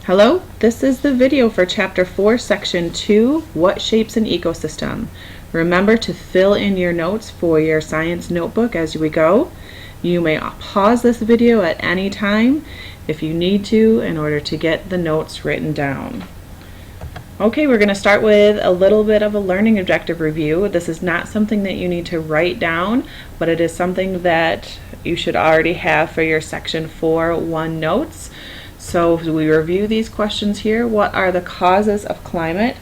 Hello, this is the video for Chapter 4, Section 2, What Shapes an Ecosystem. Remember to fill in your notes for your science notebook as we go. You may pause this video at any time if you need to in order to get the notes written down. Okay, we're going to start with a little bit of a learning objective review. This is not something that you need to write down, but it is something that you should already have for your Section 4.1 notes. So we review these questions here. What are the causes of climate?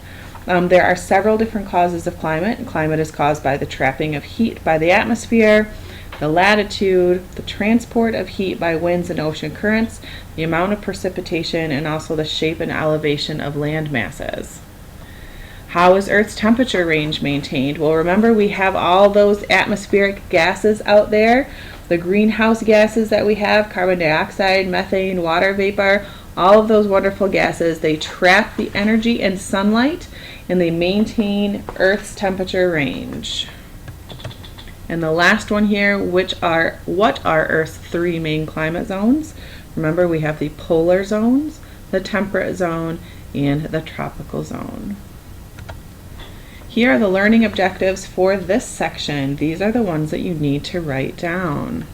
There are several different causes of climate. Climate is caused by the trapping of heat by the atmosphere, the latitude, the transport of heat by winds and ocean currents, the amount of precipitation, and also the shape and elevation of land masses. How is Earth's temperature range maintained? Well, remember we have all those atmospheric gases out there. The greenhouse gases that we have, carbon dioxide, methane, water vapor, all of those wonderful gases, they trap the energy in sunlight and they maintain Earth's temperature range. And the last one here, what are Earth's three main climate zones? Remember we have the polar zones, the temperate zone, and the tropical zone. Here are the learning objectives for this section. These are the ones that you need to write down.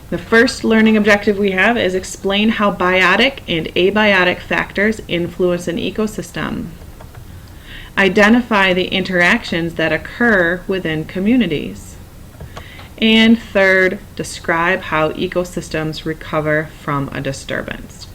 The first learning objective we have is explain how biotic and abiotic factors influence an ecosystem. Identify the interactions that occur within communities. And third, describe how ecosystems recover from a disturbance.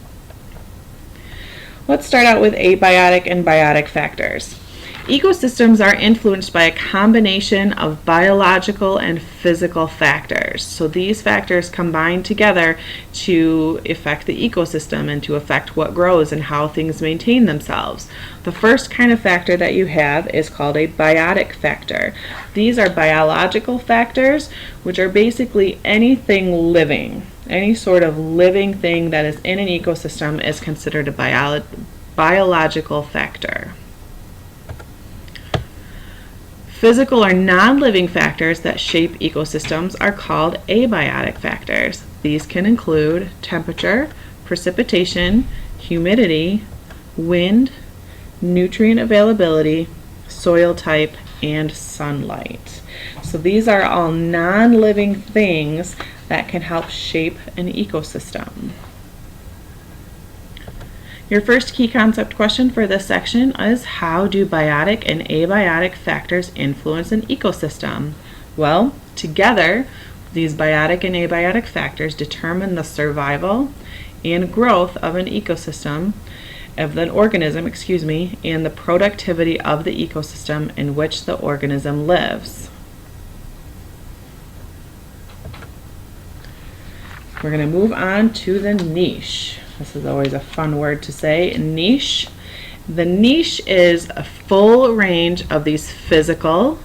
Let's start out with abiotic and biotic factors. Ecosystems are influenced by a combination of biological and physical factors. So these factors combine together to affect the ecosystem and to affect what grows and how things maintain themselves. The first kind of factor that you have is called a biotic factor. These are biological factors, which are basically anything living. Any sort of living thing that is in an ecosystem is considered a biological factor. Physical or non-living factors that shape ecosystems are called abiotic factors. These can include temperature, precipitation, humidity, wind, nutrient availability, soil type, and sunlight. So these are all non-living things that can help shape an ecosystem. Your first key concept question for this section is, how do biotic and abiotic factors influence an ecosystem? Well, together, these biotic and abiotic factors determine the survival and growth of an ecosystem, of an organism, and the productivity of the ecosystem in which the organism lives. We're going to move on to the niche. This is always a fun word to say, niche. The niche is a full range of these physical,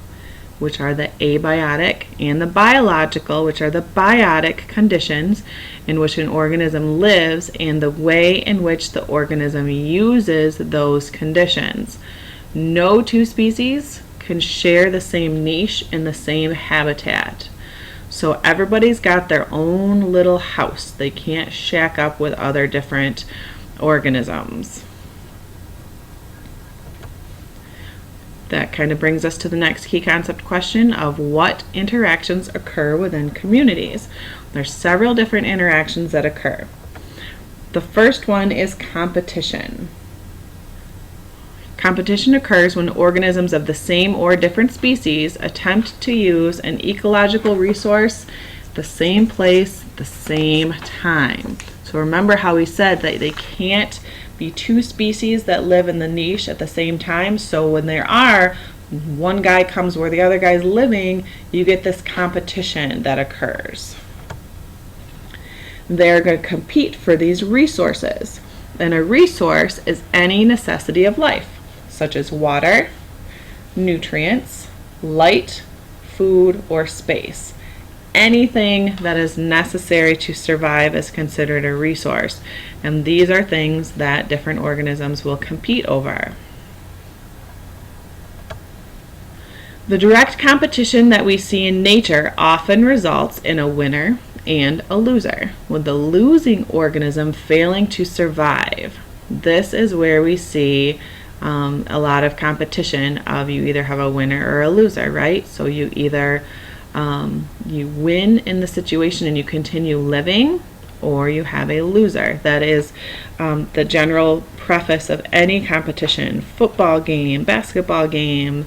which are the abiotic, and the biological, which are the biotic conditions in which an organism lives and the way in which the organism uses those conditions. No two species can share the same niche in the same habitat. So everybody's got their own little house. They can't shack up with other different organisms. That kind of brings us to the next key concept question of what interactions occur within communities. There's several different interactions that occur. The first one is competition. Competition occurs when organisms of the same or different species attempt to use an ecological resource the same place, the same time. So remember how we said that they can't be two species that live in the niche at the same time. So when there are, one guy comes where the other guy's living, you get this competition that occurs. They're going to compete for these resources. And a resource is any necessity of life, such as water, nutrients, light, food, or space. Anything that is necessary to survive is considered a resource, and these are things that different organisms will compete over. The direct competition that we see in nature often results in a winner and a loser, with the losing organism failing to survive. This is where we see a lot of competition of you either have a winner or a loser, right? So you either you win in the situation and you continue living, or you have a loser. That is the general preface of any competition, football game, basketball game,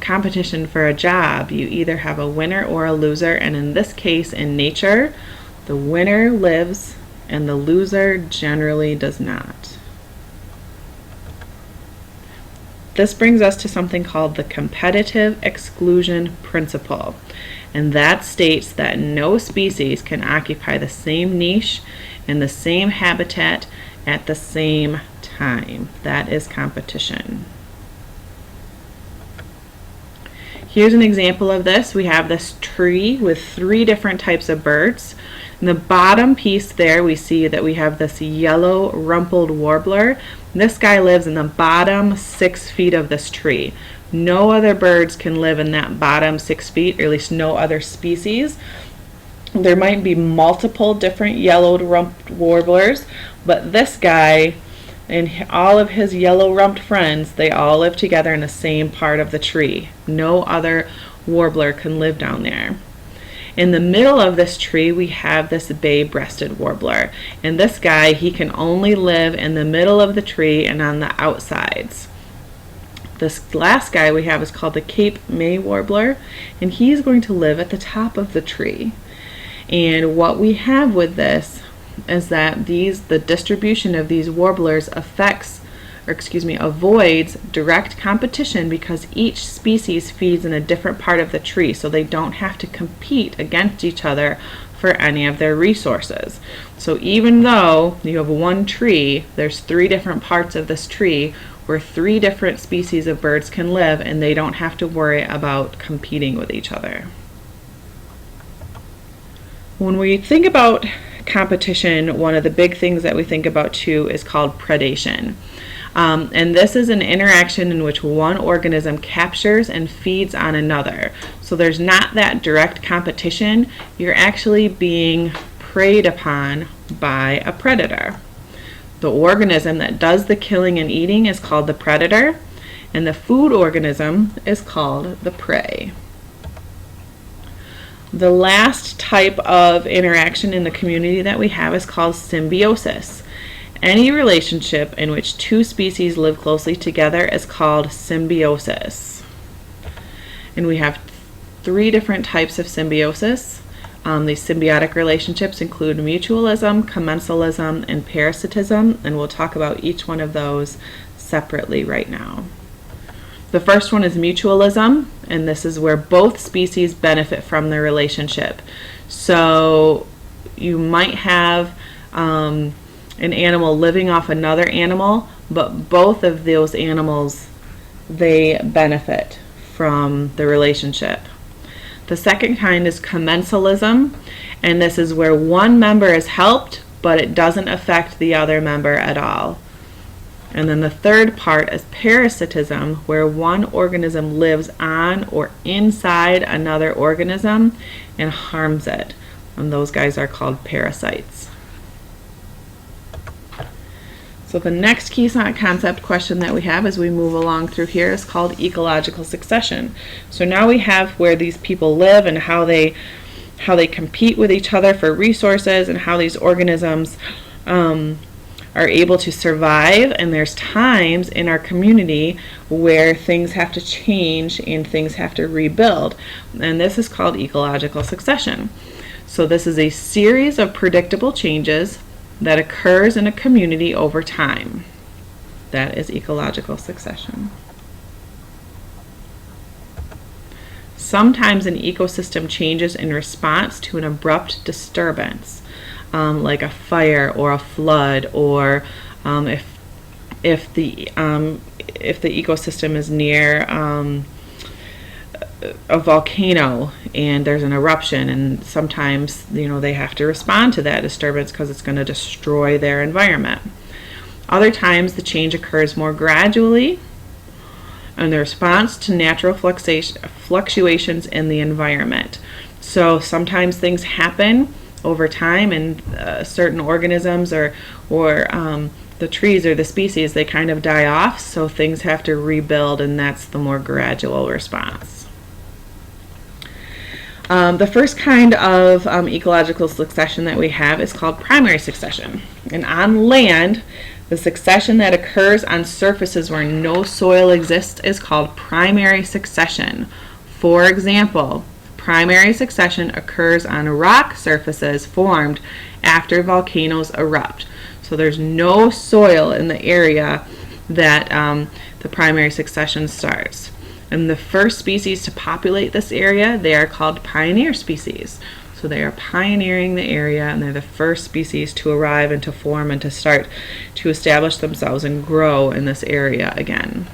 competition for a job. You either have a winner or a loser, and in this case, in nature, the winner lives and the loser generally does not. This brings us to something called the competitive exclusion principle. And that states that no species can occupy the same niche in the same habitat at the same time. That is competition. Here's an example of this. We have this tree with 3 different types of birds. In the bottom piece there, we see that we have this yellow rumpled warbler. This guy lives in the bottom 6 feet of this tree. No other birds can live in that bottom 6 feet, or at least no other species. There might be multiple different yellowed rumped warblers, but this guy and all of his yellow rumped friends, they all live together in the same part of the tree. No other warbler can live down there. In the middle of this tree, we have this bay-breasted warbler. And this guy, he can only live in the middle of the tree and on the outsides. This last guy we have is called the Cape May warbler, and he's going to live at the top of the tree. And what we have with this is that the distribution of these warblers avoids direct competition because each species feeds in a different part of the tree, so they don't have to compete against each other for any of their resources. So even though you have one tree, there's 3 different parts of this tree where 3 different species of birds can live, and they don't have to worry about competing with each other. When we think about competition, one of the big things that we think about too is called predation. And this is an interaction in which one organism captures and feeds on another. So there's not that direct competition. You're actually being preyed upon by a predator. The organism that does the killing and eating is called the predator, and the food organism is called the prey. The last type of interaction in the community that we have is called symbiosis. Any relationship in which 2 species live closely together is called symbiosis. And we have 3 different types of symbiosis. These symbiotic relationships include mutualism, commensalism, and parasitism, and we'll talk about each one of those separately right now. The first one is mutualism, and this is where both species benefit from the relationship. So you might have an animal living off another animal, but both of those animals, they benefit from the relationship. The second kind is commensalism, and this is where one member is helped, but it doesn't affect the other member at all. And then the third part is parasitism, where one organism lives on or inside another organism and harms it. And those guys are called parasites. So the next key concept question that we have as we move along through here is called ecological succession. So now we have where these people live and how they compete with each other for resources and how these organisms are able to survive. And there's times in our community where things have to change and things have to rebuild. And this is called ecological succession. So this is a series of predictable changes that occurs in a community over time. That is ecological succession. Sometimes an ecosystem changes in response to an abrupt disturbance, like a fire or a flood, or if the ecosystem is near a volcano and there's an eruption, and sometimes they have to respond to that disturbance because it's going to destroy their environment. Other times the change occurs more gradually in the response to natural fluctuations in the environment. So sometimes things happen over time, and certain organisms or the trees or the species, they kind of die off, so things have to rebuild, and that's the more gradual response. The first kind of ecological succession that we have is called primary succession. And on land, the succession that occurs on surfaces where no soil exists is called primary succession. For example, primary succession occurs on rock surfaces formed after volcanoes erupt. So there's no soil in the area that the primary succession starts. And the first species to populate this area, they are called pioneer species. So they are pioneering the area, and they're the first species to arrive and to form and to start to establish themselves and grow in this area again.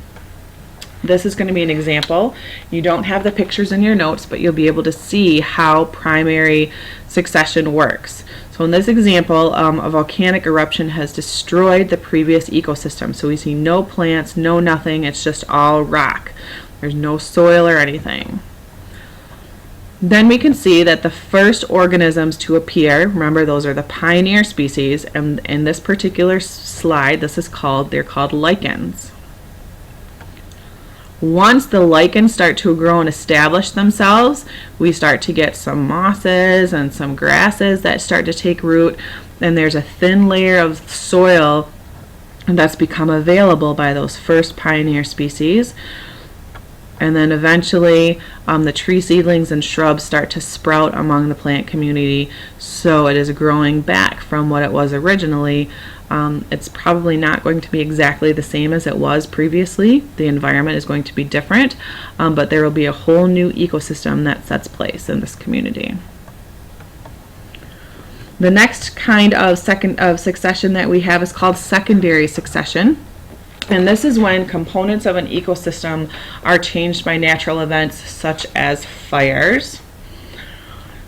This is going to be an example. You don't have the pictures in your notes, but you'll be able to see how primary succession works. So in this example, a volcanic eruption has destroyed the previous ecosystem. So we see no plants, no nothing, it's just all rock. There's no soil or anything. Then we can see that the first organisms to appear, remember those are the pioneer species, and in this particular slide, they're called lichens. Once the lichens start to grow and establish themselves, we start to get some mosses and some grasses that start to take root, and there's a thin layer of soil that's become available by those first pioneer species. And then eventually the tree seedlings and shrubs start to sprout among the plant community, so it is growing back from what it was originally. It's probably not going to be exactly the same as it was previously. The environment is going to be different, but there will be a whole new ecosystem that sets place in this community. The next kind of succession that we have is called secondary succession. And this is when components of an ecosystem are changed by natural events such as fires.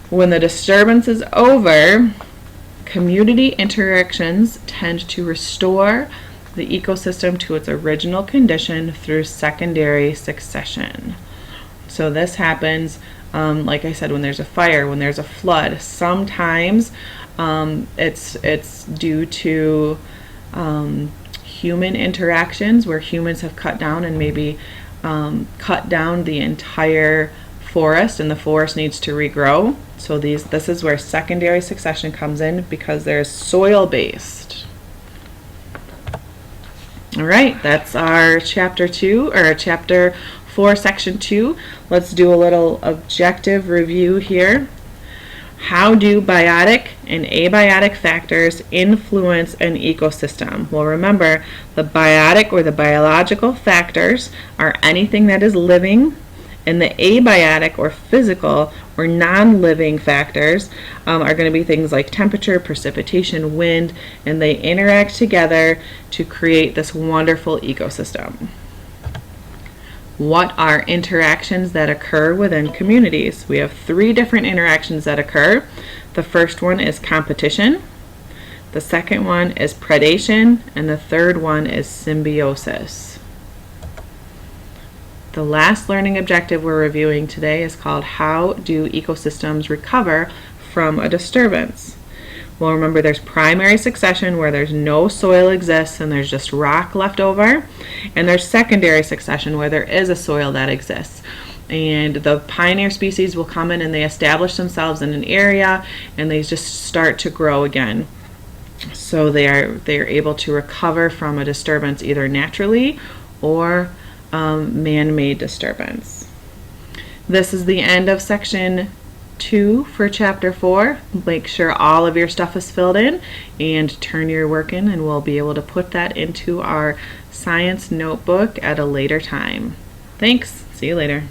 When the disturbance is over, community interactions tend to restore the ecosystem to its original condition through secondary succession. So this happens, like I said, when there's a fire, when there's a flood. Sometimes it's due to human interactions where humans have cut down and maybe cut down the entire forest, and the forest needs to regrow. So this is where secondary succession comes in, because there's soil based. All right, that's our chapter 2, or chapter 4, section 2. Let's do a little objective review here. How do biotic and abiotic factors influence an ecosystem? Well, remember, the biotic or the biological factors are anything that is living, and the abiotic or physical or non-living factors are going to be things like temperature, precipitation, wind, and they interact together to create this wonderful ecosystem. What are interactions that occur within communities? We have 3 different interactions that occur. The first one is competition, the second one is predation, and the third one is symbiosis. The last learning objective we're reviewing today is called How do ecosystems recover from a disturbance? Well, remember, there's primary succession where there's no soil exists and there's just rock left over, and there's secondary succession where there is a soil that exists. And the pioneer species will come in and they establish themselves in an area and they just start to grow again. So they are able to recover from a disturbance either naturally or man-made disturbance. This is the end of section 2 for chapter 4. Make sure all of your stuff is filled in and turn your work in, and we'll be able to put that into our science notebook at a later time. Thanks. See you later.